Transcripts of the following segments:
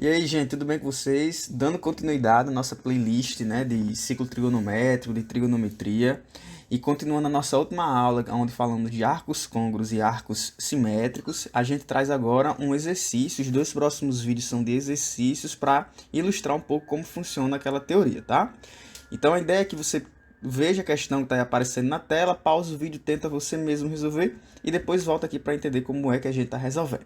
E aí, gente, tudo bem com vocês? Dando continuidade à nossa playlist, né, de ciclo trigonométrico, de trigonometria, e continuando a nossa última aula, onde falamos de arcos côncavos e arcos simétricos, a gente traz agora um exercício. Os dois próximos vídeos são de exercícios para ilustrar um pouco como funciona aquela teoria, tá? Então a ideia é que você veja a questão que está aparecendo na tela, pausa o vídeo, tenta você mesmo resolver e depois volta aqui para entender como é que a gente está resolvendo.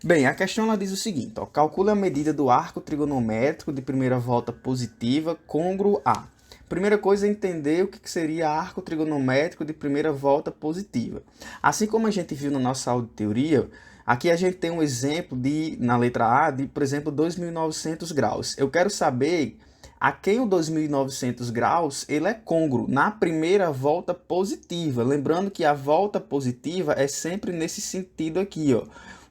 Bem, a questão ela diz o seguinte, ó, calcule a medida do arco trigonométrico de primeira volta positiva côngruo a. Primeira coisa é entender o que seria arco trigonométrico de primeira volta positiva. Assim como a gente viu na nossa aula de teoria, aqui a gente tem um exemplo na letra A, de, por exemplo, 2.900 graus. Eu quero saber a quem o 2.900 graus ele é côngruo na primeira volta positiva. Lembrando que a volta positiva é sempre nesse sentido aqui, ó.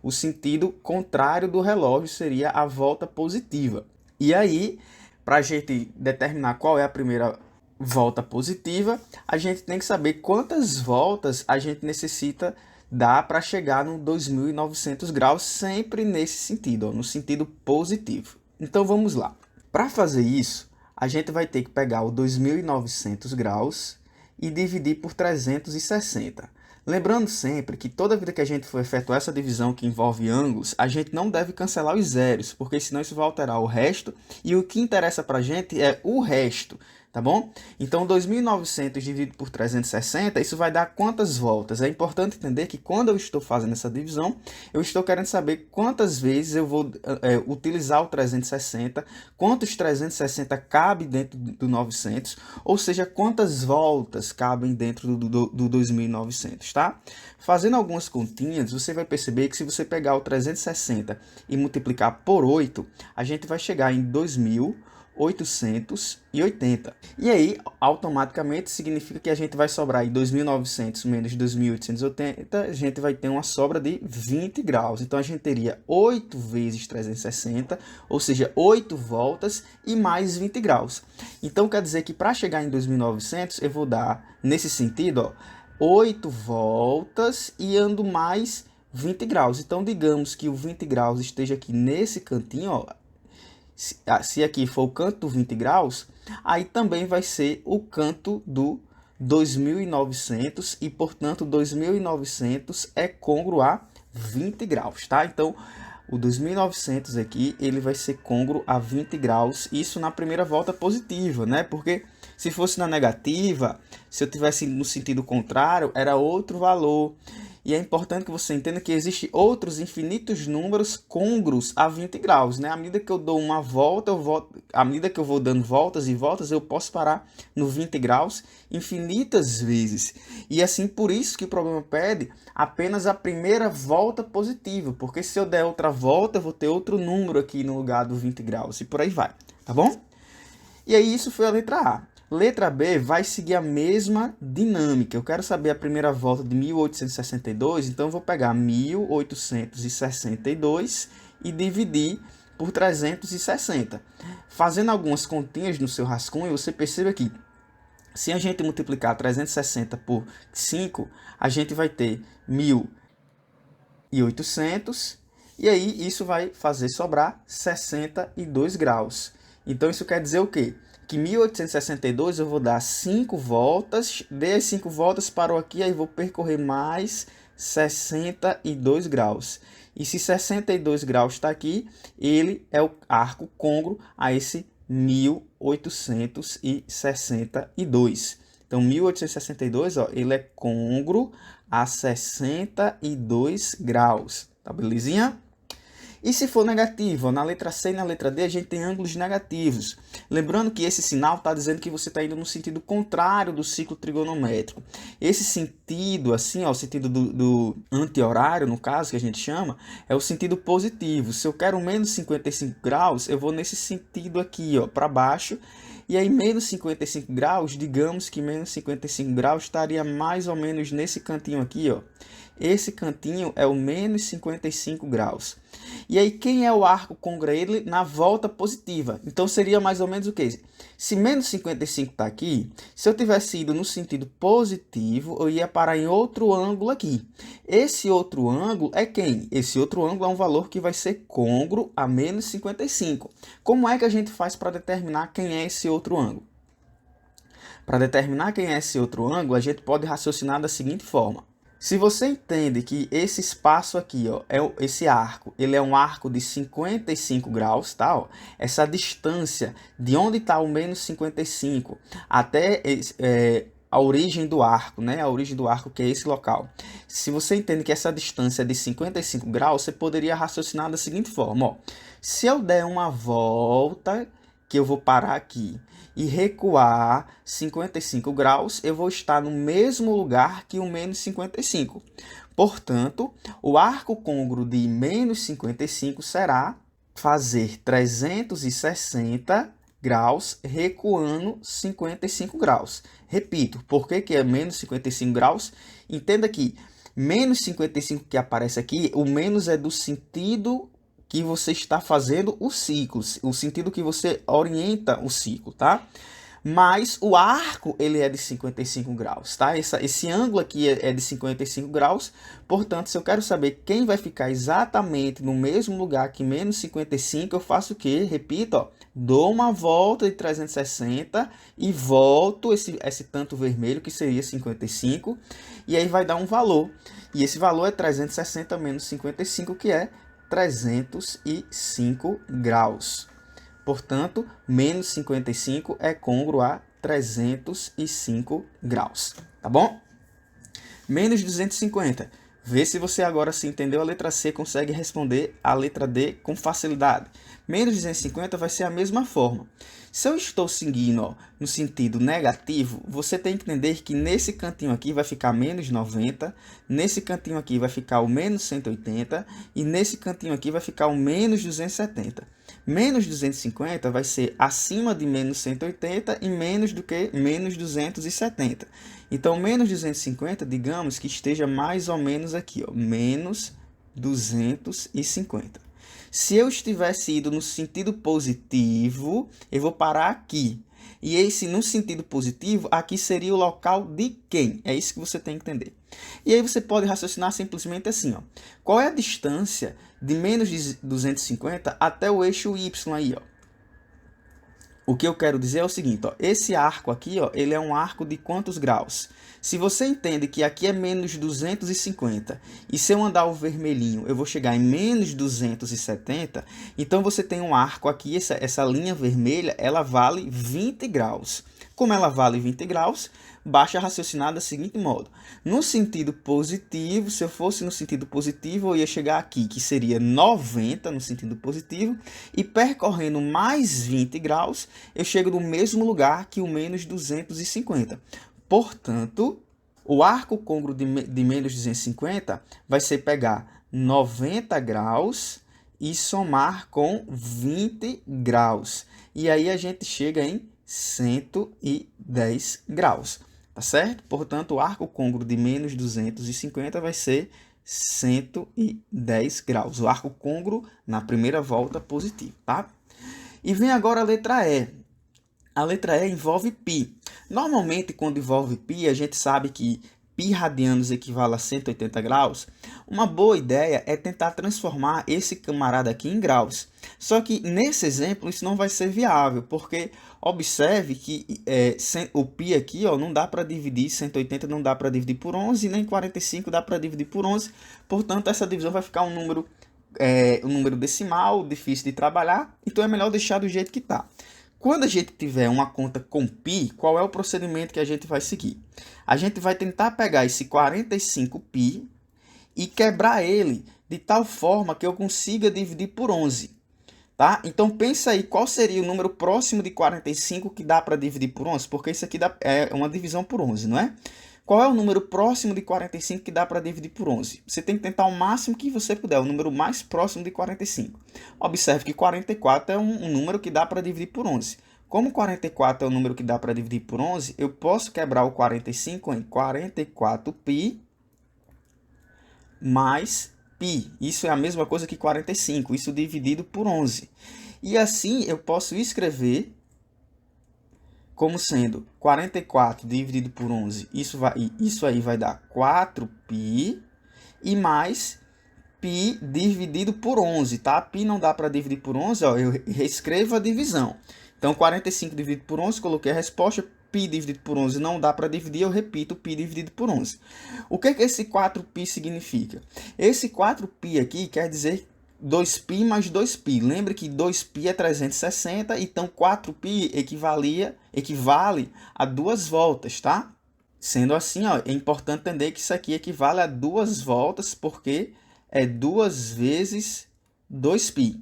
O sentido contrário do relógio seria a volta positiva. E aí, para a gente determinar qual é a primeira volta positiva, a gente tem que saber quantas voltas a gente necessita dar para chegar no 2.900 graus, sempre nesse sentido, ó, no sentido positivo. Então vamos lá. Para fazer isso, a gente vai ter que pegar o 2.900 graus e dividir por 360. Lembrando sempre que toda vida que a gente for efetuar essa divisão que envolve ângulos, a gente não deve cancelar os zeros, porque senão isso vai alterar o resto, e o que interessa para a gente é o resto, tá bom? Então, 2.900 dividido por 360, isso vai dar quantas voltas? É importante entender que quando eu estou fazendo essa divisão, eu estou querendo saber quantas vezes eu vou utilizar o 360, quantos 360 cabe dentro do 900, ou seja, quantas voltas cabem dentro do 2.900, tá? Fazendo algumas continhas, você vai perceber que se você pegar o 360 e multiplicar por 8, a gente vai chegar em 2.880. E aí, automaticamente, significa que a gente vai sobrar aí 2.900 menos 2.880, a gente vai ter uma sobra de 20 graus. Então, a gente teria 8 vezes 360, ou seja, 8 voltas e mais 20 graus. Então, quer dizer que para chegar em 2.900, eu vou dar, nesse sentido, ó, 8 voltas e ando mais 20 graus. Então, digamos que o 20 graus esteja aqui nesse cantinho, ó. Se aqui for o canto do 20 graus, aí também vai ser o canto do 2.900 e, portanto, 2.900 é côngruo a 20 graus, tá? Então, o 2.900 aqui, ele vai ser côngruo a 20 graus, isso na primeira volta positiva, né? Porque se fosse na negativa, se eu tivesse no sentido contrário, era outro valor. E é importante que você entenda que existem outros infinitos números côngruos a 20 graus, né? À medida que eu dou uma volta, à medida que eu vou dando voltas e voltas, eu posso parar no 20 graus infinitas vezes. E assim, por isso que o problema pede apenas a primeira volta positiva, porque se eu der outra volta, eu vou ter outro número aqui no lugar do 20 graus e por aí vai, tá bom? E aí isso foi a letra A. Letra B vai seguir a mesma dinâmica. Eu quero saber a primeira volta de 1862, então eu vou pegar 1862 e dividir por 360. Fazendo algumas continhas no seu rascunho, você percebe que se a gente multiplicar 360 por 5, a gente vai ter 1.800, e aí isso vai fazer sobrar 62 graus. Então isso quer dizer o quê? Que 1862 eu vou dar 5 voltas, dei as 5 voltas, parou aqui, aí vou percorrer mais 62 graus. E se 62 graus está aqui, ele é o arco côngruo a esse 1862. Então, 1862, ó, ele é côngruo a 62 graus. Tá belezinha? E se for negativo, na letra C e na letra D a gente tem ângulos negativos. Lembrando que esse sinal está dizendo que você está indo no sentido contrário do ciclo trigonométrico. Esse sentido, assim, ó, o sentido do anti-horário, no caso, que a gente chama, é o sentido positivo. Se eu quero menos 55 graus, eu vou nesse sentido aqui, ó, para baixo. E aí, menos 55 graus, digamos que menos 55 graus estaria mais ou menos nesse cantinho aqui, ó. Esse cantinho é o menos 55 graus. E aí, quem é o arco côngruo a ele na volta positiva? Então, seria mais ou menos o quê? Se menos 55 está aqui, se eu tivesse ido no sentido positivo, eu ia parar em outro ângulo aqui. Esse outro ângulo é quem? Esse outro ângulo é um valor que vai ser côngruo a menos 55. Como é que a gente faz para determinar quem é esse outro ângulo? Para determinar quem é esse outro ângulo, a gente pode raciocinar da seguinte forma. Se você entende que esse espaço aqui, ó, esse arco, ele é um arco de 55 graus, tá? Ó, essa distância de onde está o menos 55 até a origem do arco, né? A origem do arco, que é esse local. Se você entende que essa distância é de 55 graus, você poderia raciocinar da seguinte forma, ó. Se eu der uma volta, que eu vou parar aqui, e recuar 55 graus, eu vou estar no mesmo lugar que o menos 55. Portanto, o arco côngruo de menos 55 será fazer 360 graus recuando 55 graus. Repito, por que é menos 55 graus? Entenda que menos 55 que aparece aqui, o menos é do sentido que você está fazendo o ciclo, o sentido que você orienta o ciclo, tá? Mas o arco, ele é de 55 graus, tá? Esse ângulo aqui é de 55 graus, portanto, se eu quero saber quem vai ficar exatamente no mesmo lugar que menos 55, eu faço o quê? Repito, ó, dou uma volta de 360 e volto esse tanto vermelho, que seria 55, e aí vai dar um valor. E esse valor é 360 menos 55, que é 305 graus. Portanto, menos 55 é côngruo a 305 graus. Tá bom? Menos 250. Vê se você agora se entendeu a letra C, consegue responder a letra D com facilidade. Menos 250 vai ser a mesma forma. Se eu estou seguindo, ó, no sentido negativo, você tem que entender que nesse cantinho aqui vai ficar menos 90, nesse cantinho aqui vai ficar o menos 180 e nesse cantinho aqui vai ficar o menos 270. Menos 250 vai ser acima de menos 180 e menos do que menos 270. Então, menos 250, digamos que esteja mais ou menos aqui, ó, menos 250. Se eu estivesse ido no sentido positivo, eu vou parar aqui. E esse, no sentido positivo, aqui seria o local de quem? É isso que você tem que entender. E aí você pode raciocinar simplesmente assim, ó. Qual é a distância de menos de 250 até o eixo Y aí, ó? O que eu quero dizer é o seguinte, ó, esse arco aqui, ó, ele é um arco de quantos graus? Se você entende que aqui é menos 250 e se eu andar o vermelhinho eu vou chegar em menos 270, então você tem um arco aqui, essa linha vermelha, ela vale 20 graus. Como ela vale 20 graus, basta raciocinar da seguinte modo. No sentido positivo, se eu fosse no sentido positivo, eu ia chegar aqui, que seria 90 no sentido positivo, e percorrendo mais 20 graus, eu chego no mesmo lugar que o menos 250. Portanto, o arco côngruo de menos 250 vai ser pegar 90 graus e somar com 20 graus. E aí a gente chega em 110 graus, tá certo? Portanto, o arco côngruo de menos 250 vai ser 110 graus. O arco côngruo na primeira volta positivo, tá? E vem agora a letra E. A letra E envolve π. Normalmente, quando envolve π, a gente sabe que π radianos equivale a 180 graus. Uma boa ideia é tentar transformar esse camarada aqui em graus. Só que, nesse exemplo, isso não vai ser viável, porque observe que o π aqui, ó, não dá para dividir, 180 não dá para dividir por 11, nem 45 dá para dividir por 11. Portanto, essa divisão vai ficar um número decimal, difícil de trabalhar, então é melhor deixar do jeito que está. Quando a gente tiver uma conta com π, qual é o procedimento que a gente vai seguir? A gente vai tentar pegar esse 45π e quebrar ele de tal forma que eu consiga dividir por 11. Tá? Então, pensa aí, qual seria o número próximo de 45 que dá para dividir por 11? Porque isso aqui é uma divisão por 11, não é? Qual é o número próximo de 45 que dá para dividir por 11? Você tem que tentar o máximo que você puder, o número mais próximo de 45. Observe que 44 é um número que dá para dividir por 11. Como 44 é o número que dá para dividir por 11, eu posso quebrar o 45 em 44π mais π. Isso é a mesma coisa que 45, isso dividido por 11. E assim eu posso escrever como sendo 44 dividido por 11, isso aí vai dar 4π, e mais π dividido por 11, tá? Π não dá para dividir por 11, ó, eu reescrevo a divisão. Então, 45 dividido por 11, coloquei a resposta, π dividido por 11 não dá para dividir, eu repito, π dividido por 11. O que esse 4π significa? Esse 4π aqui quer dizer 2π mais 2π. Lembre que 2π é 360, então 4π equivale a 2 voltas, tá? Sendo assim, ó, é importante entender que isso aqui equivale a 2 voltas, porque é 2 vezes 2π.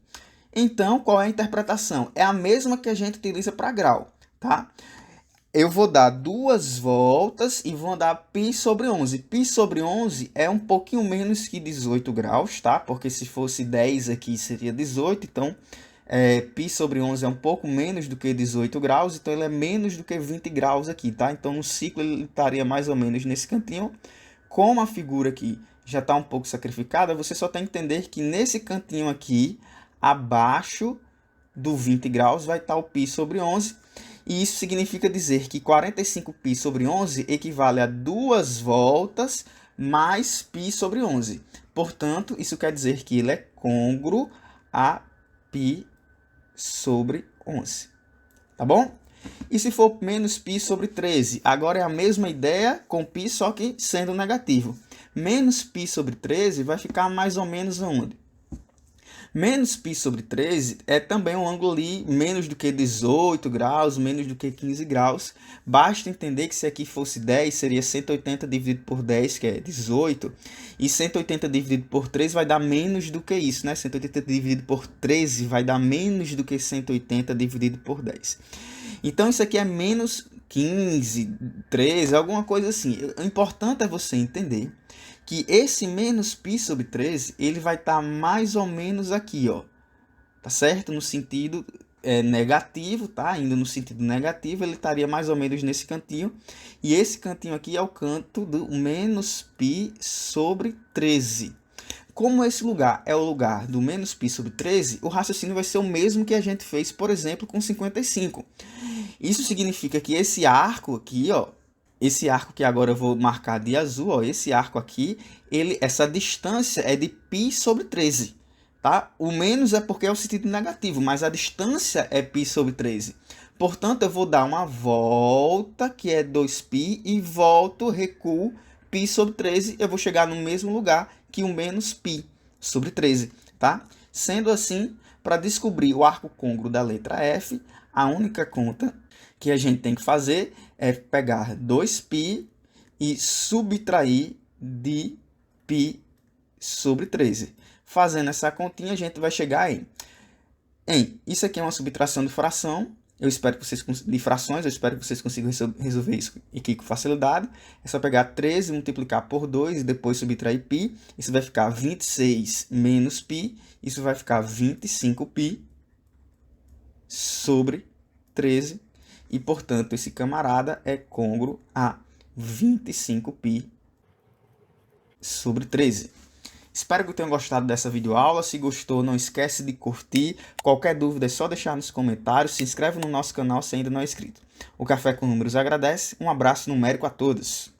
Então, qual é a interpretação? É a mesma que a gente utiliza para grau, tá? Eu vou dar 2 voltas e vou dar π sobre 11. Π sobre 11 é um pouquinho menos que 18 graus, tá? Porque se fosse 10 aqui seria 18, então π sobre 11 é um pouco menos do que 18 graus, então ele é menos do que 20 graus aqui, tá? Então no ciclo ele estaria mais ou menos nesse cantinho. Como a figura aqui já está um pouco sacrificada, você só tem que entender que nesse cantinho aqui, abaixo do 20 graus, vai estar o π sobre 11. E isso significa dizer que 45π sobre 11 equivale a 2 voltas mais π sobre 11. Portanto, isso quer dizer que ele é côngruo a π sobre 11. Tá bom? E se for menos π sobre 13? Agora é a mesma ideia com π, só que sendo negativo. Menos π sobre 13 vai ficar mais ou menos aonde? Menos π sobre 13 é também um ângulo ali menos do que 18 graus, menos do que 15 graus. Basta entender que se aqui fosse 10, seria 180 dividido por 10, que é 18. E 180 dividido por 3 vai dar menos do que isso, né? 180 dividido por 13 vai dar menos do que 180 dividido por 10. Então, isso aqui é menos 15, 13, alguma coisa assim. O importante é você entender que esse menos π sobre 13, ele vai estar mais ou menos aqui, ó. Tá certo? No sentido negativo, tá? Indo no sentido negativo, ele estaria mais ou menos nesse cantinho. E esse cantinho aqui é o canto do menos π sobre 13. Como esse lugar é o lugar do menos π sobre 13, o raciocínio vai ser o mesmo que a gente fez, por exemplo, com 55. Isso significa que esse arco aqui, ó, esse arco que agora eu vou marcar de azul, ó, esse arco aqui, essa distância é de π sobre 13, tá? O menos é porque é o sentido negativo, mas a distância é π sobre 13. Portanto, eu vou dar uma volta, que é 2π, e volto, recuo, π sobre 13, eu vou chegar no mesmo lugar que o menos π sobre 13, tá? Sendo assim, para descobrir o arco côngruo da letra F, a única conta que a gente tem que fazer é pegar 2π e subtrair de π sobre 13. Fazendo essa continha, a gente vai chegar isso aqui é uma subtração de fração. Eu espero que vocês de frações, eu espero que vocês consigam resolver isso aqui com facilidade. É só pegar 13, multiplicar por 2 e depois subtrair π. Isso vai ficar 26 menos π. Isso vai ficar 25π sobre 13. E, portanto, esse camarada é côngruo a 25π sobre 13. Espero que tenham gostado dessa videoaula. Se gostou, não esquece de curtir. Qualquer dúvida é só deixar nos comentários. Se inscreve no nosso canal se ainda não é inscrito. O Café com Números agradece. Um abraço numérico a todos.